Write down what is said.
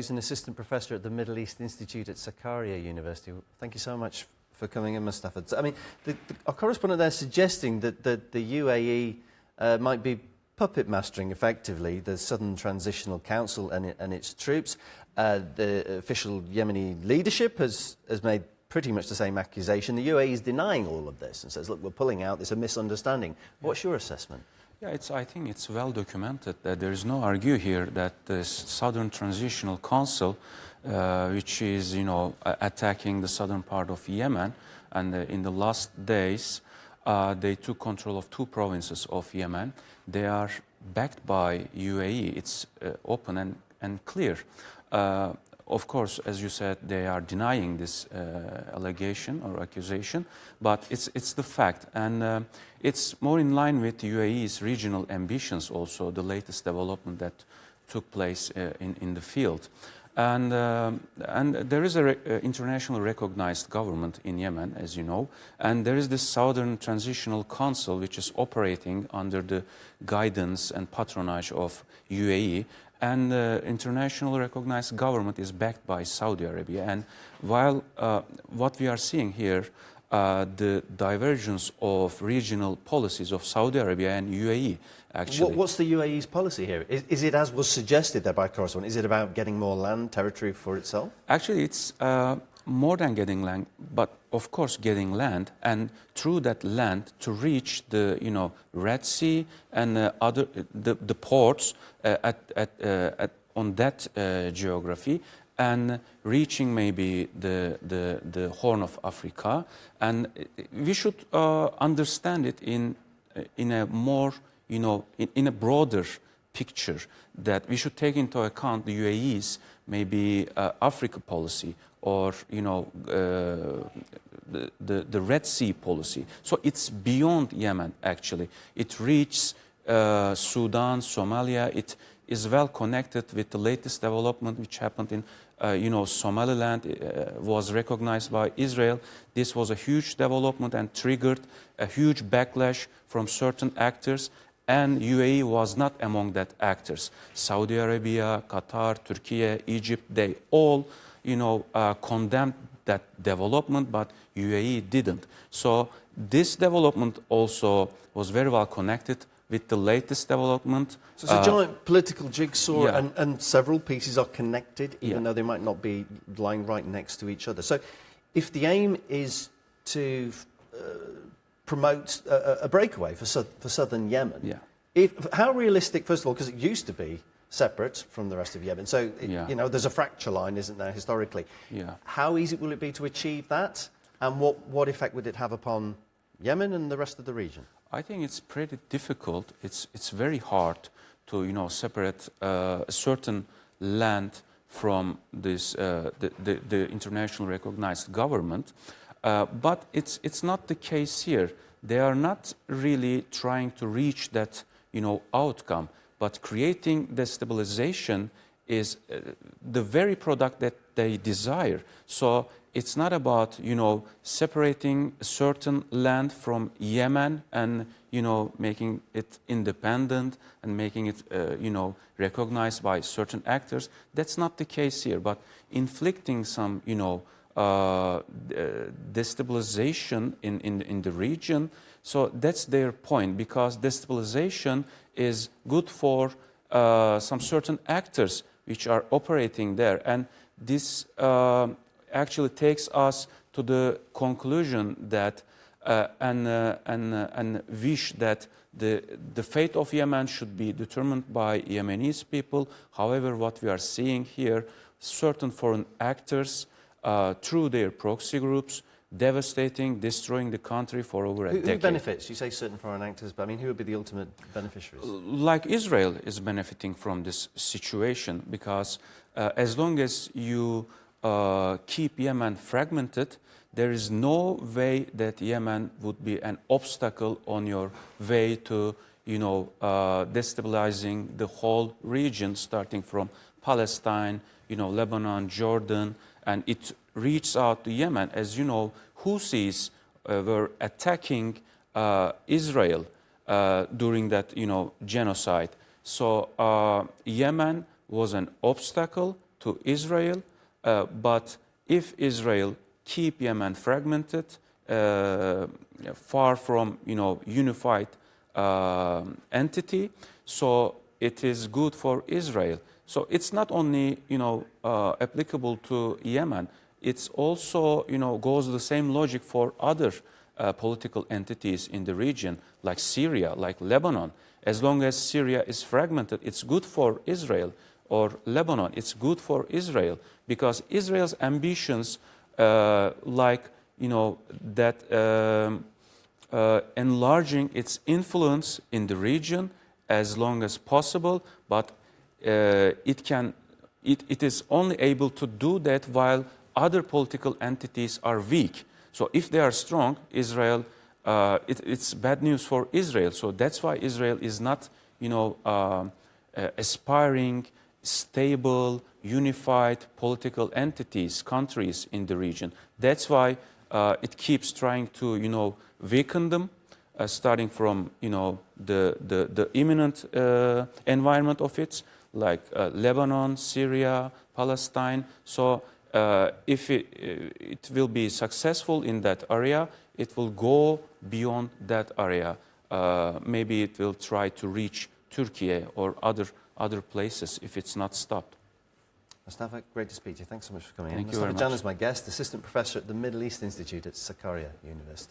He's an assistant professor at the Middle East Institute at Sakarya University. Thank you so much for coming in, Mustafa. I mean, our correspondent there suggesting that the UAE might be puppet mastering effectively the Southern Transitional Council and its troops. The official Yemeni leadership has made pretty much the same accusation. The UAE is denying all of this and says, look, we're pulling out, there's a misunderstanding. What's your assessment? Yeah, I think it's well documented that there is no argue here that the Southern Transitional Council, which is, attacking the southern part of Yemen, and in the last days, they took control of 2 provinces of Yemen. They are backed by UAE. It's open and clear. Of course, as you said, they are denying this allegation or accusation, but it's the fact, and it's more in line with UAE's regional ambitions. Also, the latest development that took place in the field, and there is an internationally recognized government in Yemen, as you know, and there is this Southern Transitional Council, which is operating under the guidance and patronage of UAE. And the internationally recognized government is backed by Saudi Arabia. And while what we are seeing here, the divergence of regional policies of Saudi Arabia and UAE, actually. What's the UAE's policy here? Is it, as was suggested there by correspondent, is it about getting more land, territory for itself? Actually, it's more than getting land, but of course getting land, and through that land to reach the Red Sea and the ports on that geography, and reaching maybe the Horn of Africa. And we should understand it in a more in a broader picture, that we should take into account the UAE's maybe Africa policy, or the Red Sea policy. So it's beyond Yemen, actually. It reaches Sudan, Somalia. It is well connected with the latest development which happened in Somaliland. Was recognized by Israel. This was a huge development and triggered a huge backlash from certain actors, and UAE was not among that actors. Saudi Arabia, Qatar, Turkey, Egypt, they all condemned that development, but UAE didn't. So this development also was very well connected with the latest development. So it's a giant political jigsaw, yeah. and several pieces are connected, even though they might not be lying right next to each other. So if the aim is to promote a breakaway for southern Yemen, how realistic, first of all, because it used to be separate from the rest of Yemen, so there's a fracture line, isn't there, historically? How easy will it be to achieve that, and what effect would it have upon Yemen and the rest of the region? I think it's pretty difficult. It's very hard to separate a certain land from this the internationally recognized government, but it's not the case here. They are not really trying to reach that outcome, but creating destabilization is the very product that they desire. So it's not about separating a certain land from Yemen and making it independent and making it recognized by certain actors. That's not the case here, but inflicting some destabilization in the region. So that's their point, because destabilization is good for some certain actors which are operating there, and this actually takes us to the conclusion that and wish that the fate of Yemen should be determined by Yemenis people. However, what we are seeing here, certain foreign actors through their proxy groups, devastating, destroying the country for over a decade. Who benefits? You say certain foreign actors, but I mean, who would be the ultimate beneficiaries? Like Israel is benefiting from this situation, because as long as you keep Yemen fragmented, there is no way that Yemen would be an obstacle on your way to, destabilizing the whole region, starting from Palestine, Lebanon, Jordan, and it reached out to Yemen. As you know, Houthis were attacking Israel during that, genocide. So Yemen was an obstacle to Israel, but if Israel keep Yemen fragmented, far from unified entity, so it is good for Israel. So it's not only applicable to Yemen. It's also goes the same logic for other political entities in the region, like Syria, like Lebanon. As long as Syria is fragmented, it's good for Israel, or Lebanon, it's good for Israel, because Israel's ambitions, enlarging its influence in the region as long as possible, but it is only able to do that while other political entities are weak. So if they are strong, Israel, it's bad news for Israel. So that's why Israel is not, aspiring, stable, unified political entities, countries in the region. That's why it keeps trying to, weaken them, starting from, the imminent environment of it, like Lebanon, Syria, Palestine. So if it will be successful in that area, it will go beyond that area. Maybe it will try to reach Turkey or other places if it's not stopped. Mustafa, great to speak to you. Thanks so much for coming in. Thank you very Mustafa much. Caner is my guest, Assistant Professor at the Middle East Institute at Sakarya University.